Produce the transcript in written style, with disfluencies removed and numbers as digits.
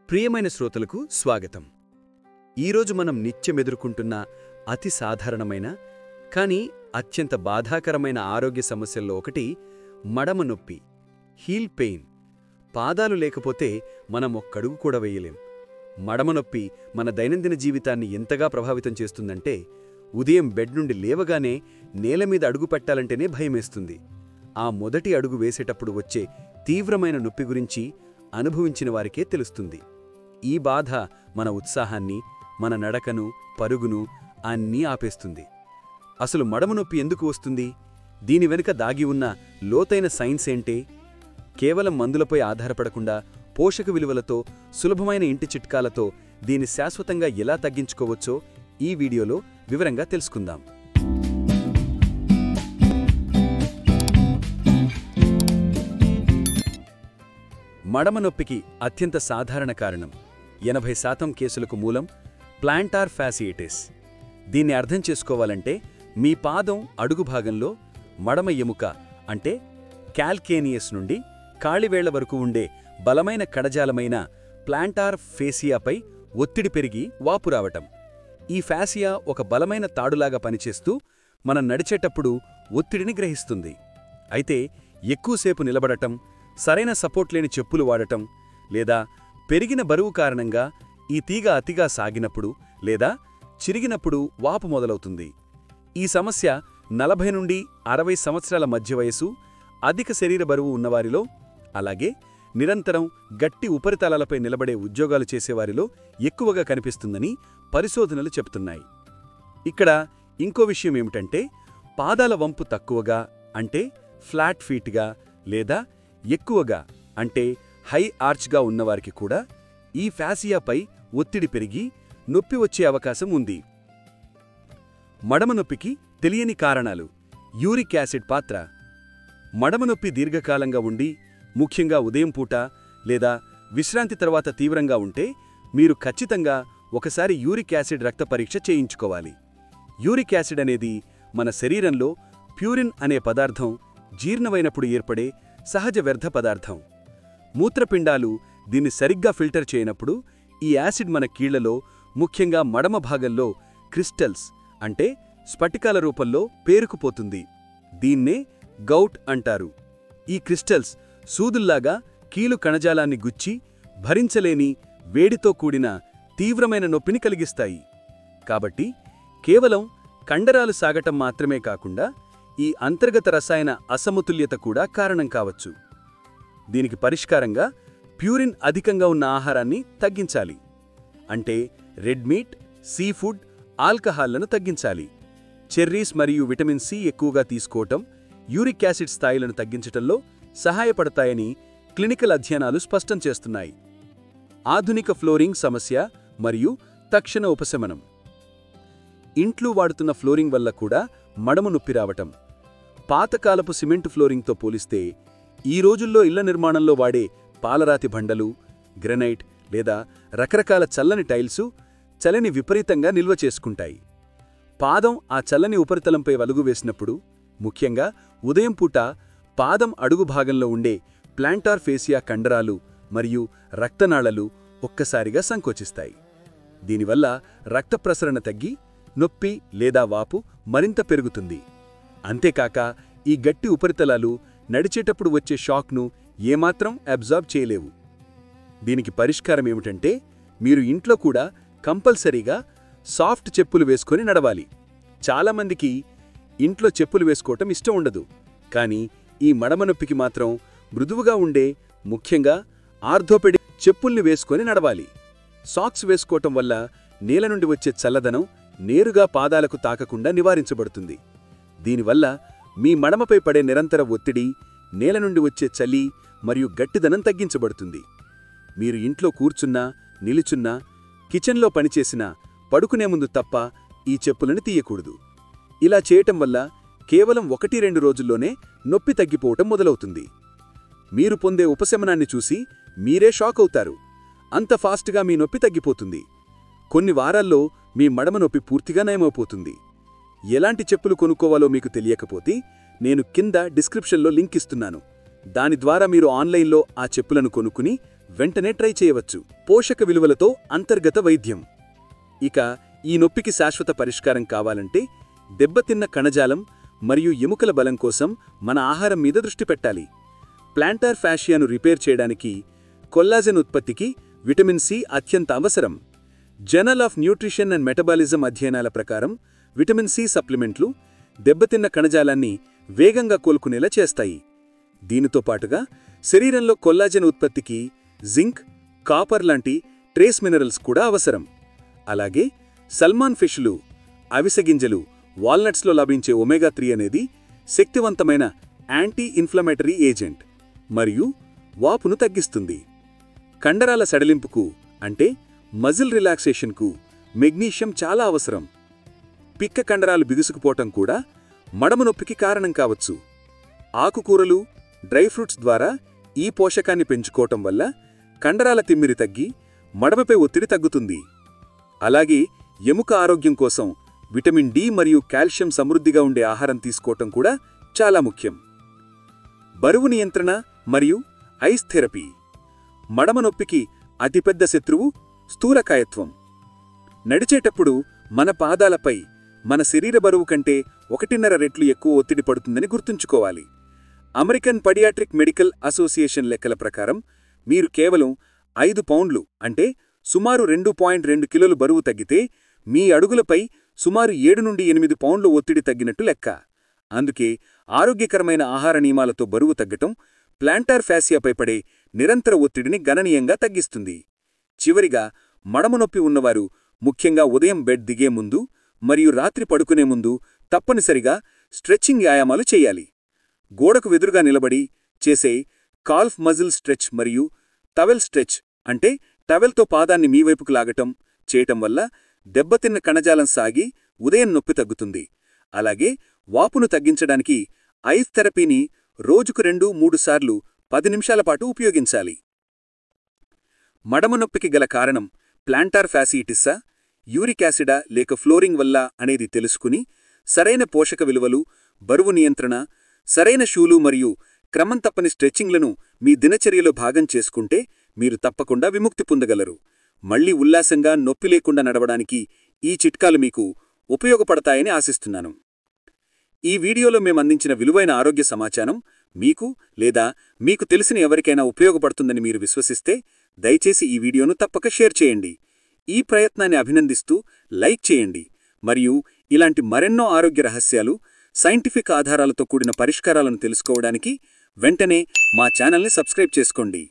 ప్రియమైన శ్రోతలకు స్వాగతం. ఈరోజు మనం నిత్యమెదుర్కొంటున్న అతి సాధారణమైన కానీ అత్యంత బాధాకరమైన ఆరోగ్య సమస్యల్లో ఒకటి మడమ నొప్పి, హీల్ పెయిన్. పాదాలు లేకపోతే మనం ఒక్కడుగు కూడా వేయలేం. మడమ నొప్పి మన దైనందిన జీవితాన్ని ఎంతగా ప్రభావితం చేస్తుందంటే ఉదయం బెడ్ నుండి లేవగానే నేలమీద అడుగు పెట్టాలంటేనే భయమేస్తుంది. ఆ మొదటి అడుగు వేసేటప్పుడు వచ్చే తీవ్రమైన నొప్పి గురించి అనుభవించిన వారికే తెలుస్తుంది. ఈ బాధ మన ఉత్సాహాన్ని, మన నడకను, పరుగును అన్నీ ఆపేస్తుంది. అసలు మడమ నొప్పి ఎందుకు వస్తుంది? దీని వెనుక దాగి ఉన్న లోతైన సైన్స్ ఏంటే? కేవలం మందులపై ఆధారపడకుండా పోషక విలువలతో, సులభమైన ఇంటి చిట్కాలతో దీన్ని శాశ్వతంగా ఎలా తగ్గించుకోవచ్చో ఈ వీడియోలో వివరంగా తెలుసుకుందాం. మడమ నొప్పికి అత్యంత సాధారణ కారణం 80% కేసులకు మూలం ప్లాంటార్ ఫ్యాసియిటిస్. దీన్ని అర్థం చేసుకోవాలంటే మీ పాదం అడుగు భాగంలో మడమ ఎముక అంటే క్యాల్కేనియస్ నుండి కాళివేళ్ల వరకు ఉండే బలమైన కణజాలమైన ప్లాంటార్ ఫేసియాపై ఒత్తిడి పెరిగి వాపు రావటం. ఈ ఫాసియా ఒక బలమైన తాడులాగా పనిచేస్తూ మనం నడిచేటప్పుడు ఒత్తిడిని గ్రహిస్తుంది. అయితే ఎక్కువసేపు నిలబడటం, సరైన సపోర్ట్ లేని చెప్పులు వాడటం, లేదా పెరిగిన బరువు కారణంగా ఈ తీగ అతిగా సాగినప్పుడు లేదా చిరిగినప్పుడు వాపు మొదలవుతుంది. ఈ సమస్య 40 నుండి 60 సంవత్సరాల మధ్య వయసు, అధిక శరీర బరువు ఉన్నవారిలో, అలాగే నిరంతరం గట్టి ఉపరితలాలపై నిలబడే ఉద్యోగాలు చేసేవారిలో ఎక్కువగా కనిపిస్తుందని పరిశోధనలు చెప్తున్నాయి. ఇక్కడ ఇంకో విషయం ఏమిటంటే పాదాల వంపు తక్కువగా అంటే ఫ్లాట్ ఫీట్గా లేదా ఎక్కువగా అంటే హై ఆర్చ్గా ఉన్నవారికి కూడా ఈ ఫాసియాపై ఒత్తిడి పెరిగి నొప్పి వచ్చే అవకాశం ఉంది. మడమ నొప్పికి తెలియని కారణాలు. యూరిక్ యాసిడ్ పాత్ర. మడమ నొప్పి దీర్ఘకాలంగా ఉండి, ముఖ్యంగా ఉదయం పూట లేదా విశ్రాంతి తర్వాత తీవ్రంగా ఉంటే మీరు ఖచ్చితంగా ఒకసారి యూరిక్ యాసిడ్ రక్త పరీక్ష చేయించుకోవాలి. యూరిక్ యాసిడ్ అనేది మన శరీరంలో ప్యూరిన్ అనే పదార్థం జీర్ణమైనప్పుడు ఏర్పడే సహజ వ్యర్థ పదార్థం. మూత్రపిండాలు దీన్ని సరిగ్గా ఫిల్టర్ చేయనప్పుడు ఈ యాసిడ్ మన కీళ్లలో, ముఖ్యంగా మడమ భాగంలో క్రిస్టల్స్ అంటే స్ఫటికాల రూపంలో పేరుకుపోతుంది. దీన్నే గౌట్ అంటారు. ఈ క్రిస్టల్స్ సూదుల్లాగా కీలు కణజాలాన్ని గుచ్చి భరించలేని వేడితో కూడిన తీవ్రమైన నొప్పిని కలిగిస్తాయి. కాబట్టి కేవలం కండరాలు సాగటం మాత్రమే కాకుండా ఈ అంతర్గత రసాయన అసమతుల్యత కూడా కారణం కావచ్చు. దీనికి పరిష్కారంగా ప్యూరిన్ అధికంగా ఉన్న ఆహారాన్ని తగ్గించాలి. అంటే రెడ్ మీట్, సీ ఫుడ్, ఆల్కహాల్లను తగ్గించాలి. చెర్రీస్ మరియు విటమిన్ సి ఎక్కువగా తీసుకోవటం యూరిక్ యాసిడ్ స్థాయిలను తగ్గించటంలో సహాయపడతాయని క్లినికల్ అధ్యయనాలు స్పష్టం చేస్తున్నాయి. ఆధునిక ఫ్లోరింగ్ సమస్య మరియు తక్షణ ఉపశమనం. ఇంట్లో వాడుతున్న ఫ్లోరింగ్ వల్ల కూడా మడమ నొప్పి రావటం. పాతకాలపు సిమెంటు ఫ్లోరింగ్తో పోలిస్తే ఈ రోజుల్లో ఇళ్ల నిర్మాణంలో వాడే పాలరాతి బండలు, గ్రెనైట్ లేదా రకరకాల చల్లని టైల్సు చలిని విపరీతంగా నిల్వ చేసుకుంటాయి. పాదం ఆ చల్లని ఉపరితలంపై వలుగు వేసినప్పుడు, ముఖ్యంగా ఉదయం పూట పాదం అడుగు భాగంలో ఉండే ప్లాంటార్ ఫేసియా కండరాలు మరియు రక్తనాళాలు ఒక్కసారిగా సంకోచిస్తాయి. దీనివల్ల రక్త ప్రసరణ తగ్గి నొప్పి లేదా వాపు మరింత పెరుగుతుంది. అంతేకాక ఈ గట్టి ఉపరితలాలు నడిచేటప్పుడు వచ్చే షాక్ను ఏమాత్రం అబ్జార్బ్ చేయలేవు. దీనికి పరిష్కారం ఏమిటంటే మీరు ఇంట్లో కూడా కంపల్సరీగా సాఫ్ట్ చెప్పులు వేసుకొని నడవాలి. చాలామందికి ఇంట్లో చెప్పులు వేసుకోవటం ఇష్టం ఉండదు. కానీ ఈ మడమ నొప్పికి మాత్రం మృదువుగా ఉండే, ముఖ్యంగా ఆర్థోపెడిక్ చెప్పుల్ని వేసుకొని నడవాలి. సాక్స్ వేసుకోవటం వల్ల నేల నుండి వచ్చే చల్లదనం నేరుగా పాదాలకు తాకకుండా నివారించబడుతుంది. దీనివల్ల మీ మడమపై పడే నిరంతర ఒత్తిడి, నేల నుండి వచ్చే చలి మరియు గట్టిదనం తగ్గించబడుతుంది. మీరు ఇంట్లో కూర్చున్నా, నిలుచున్నా, కిచెన్లో పనిచేసినా, పడుకునే ముందు తప్ప ఈ చెప్పులను తీయకూడదు. ఇలా చేయటం వల్ల కేవలం 1-2 రోజుల్లోనే నొప్పి తగ్గిపోవటం మొదలవుతుంది. మీరు పొందే ఉపశమనాన్ని చూసి మీరే షాక్ అవుతారు. అంత ఫాస్ట్గా మీ నొప్పి తగ్గిపోతుంది. కొన్ని వారాల్లో మీ మడమ నొప్పి పూర్తిగా నయమైపోతుంది. ఎలాంటి చెప్పులు కొనుక్కోవాలో మీకు తెలియకపోతే నేను కింద డిస్క్రిప్షన్లో లింక్ ఇస్తున్నాను. దాని ద్వారా మీరు ఆన్లైన్లో ఆ చెప్పులను కొనుక్కుని వెంటనే ట్రై చేయవచ్చు. పోషక విలువలతో అంతర్గత వైద్యం. ఇక ఈ నొప్పికి శాశ్వత పరిష్కారం కావాలంటే దెబ్బతిన్న కణజాలం మరియు ఎముకల బలం కోసం మన ఆహారం మీద దృష్టి పెట్టాలి. ప్లాంటార్ ఫ్యాషియాను రిపేర్ చేయడానికి కొల్లాజెన్ ఉత్పత్తికి విటమిన్ సి అత్యంత అవసరం. Journal of nutrition and metabolism అధ్యయనాల ప్రకారం విటమిన్ సి సప్లిమెంట్లు దెబ్బతిన్న కణజాలాన్ని వేగంగా కోలుకునేలా చేస్తాయి. దీనితో పాటుగా శరీరంలో కొల్లాజెన్ ఉత్పత్తికి జింక్, కాపర్ లాంటి ట్రేస్ మినరల్స్ కూడా అవసరం. అలాగే సల్మాన్ ఫిష్లు, అవిసె గింజలు, వాల్నట్స్లో లభించే ఒమేగా-3 అనేది శక్తివంతమైన యాంటీ ఇన్ఫ్లమేటరీ ఏజెంట్ మరియు వాపును తగ్గిస్తుంది. కండరాల సడలింపుకు అంటే మజిల్ రిలాక్సేషన్కు మెగ్నీషియం చాలా అవసరం. పిక్క కండరాలు బిగుసుకుపోవటం కూడా మడమ నొప్పికి కారణం కావచ్చు. ఆకుకూరలు, డ్రై ఫ్రూట్స్ ద్వారా ఈ పోషకాన్ని పెంచుకోవటం వల్ల కండరాల తిమ్మిరి తగ్గి మడమపై ఒత్తిడి తగ్గుతుంది. అలాగే ఎముక ఆరోగ్యం కోసం విటమిన్ డి మరియు కాల్షియం సమృద్ధిగా ఉండే ఆహారం తీసుకోవటం కూడా చాలా ముఖ్యం. బరువు నియంత్రణ మరియు ఐస్ థెరపీ. మడమ నొప్పికి అతిపెద్ద శత్రువు స్థూలకాయత్వం. నడిచేటప్పుడు మన పాదాలపై మన శరీర బరువు కంటే 1.5 రెట్లు ఎక్కువ ఒత్తిడి పడుతుందని గుర్తుంచుకోవాలి. అమెరికన్ పడియాట్రిక్ మెడికల్ అసోసియేషన్ లెక్కల ప్రకారం మీరు కేవలం 5 పౌండ్లు అంటే సుమారు 2.2 కిలోలు బరువు తగ్గితే మీ అడుగులపై సుమారు 7 నుండి 8 పౌండ్ల ఒత్తిడి తగ్గినట్టు లెక్క. అందుకే ఆరోగ్యకరమైన ఆహార నియమాలతో బరువు తగ్గటం ప్లాంటార్ ఫ్యాసియాపై పడే నిరంతర ఒత్తిడిని గణనీయంగా తగ్గిస్తుంది. చివరిగా మడమ నొప్పి ఉన్నవారు ముఖ్యంగా ఉదయం బెడ్ దిగే ముందు మరియు రాత్రి పడుకునే ముందు తప్పనిసరిగా స్ట్రెచ్చింగ్ వ్యాయామాలు చేయాలి. గోడకు వెదురుగా నిలబడి చేసే కాల్ఫ్ మజిల్ స్ట్రెచ్ మరియు టవెల్ స్ట్రెచ్ అంటే టవెల్తో పాదాన్ని మీ వైపుకు లాగటం చేయటం వల్ల దెబ్బతిన్న కణజాలం సాగి ఉదయం నొప్పి తగ్గుతుంది. అలాగే వాపును తగ్గించడానికి ఐస్ థెరపీని రోజుకు 2-3 సార్లు 10 నిమిషాల పాటు ఉపయోగించాలి. మడమ నొప్పికి గల కారణం ప్లాంటార్ ఫ్యాసియిటిస్సా, యూరిక్ యాసిడా లేక ఫ్లోరింగ్ వల్ల అనేది తెలుసుకుని సరైన పోషక విలువలు, బరువు నియంత్రణ, సరైన షూలు మరియు క్రమం తప్పని స్ట్రెచ్చింగ్లను మీ దినచర్యలో భాగం చేసుకుంటే మీరు తప్పకుండా విముక్తి పొందగలరు. మళ్లీ ఉల్లాసంగా నొప్పి లేకుండా నడవడానికి ఈ చిట్కాలు మీకు ఉపయోగపడతాయని ఆశిస్తున్నాను. ఈ వీడియోలో మేమందించిన విలువైన ఆరోగ్య సమాచారం మీకు లేదా మీకు తెలిసిన ఎవరికైనా ఉపయోగపడుతుందని మీరు విశ్వసిస్తే దయచేసి ఈ వీడియోను తప్పక షేర్ చేయండి. ఈ ప్రయత్నాన్ని అభినందిస్తూ లైక్ చేయండి మరియు ఇలాంటి మరెన్నో ఆరోగ్య రహస్యాలు, సైంటిఫిక్ ఆధారాలతో కూడిన పరిష్కారాలను తెలుసుకోవడానికి వెంటనే మా ఛానల్ని సబ్స్క్రైబ్ చేసుకోండి.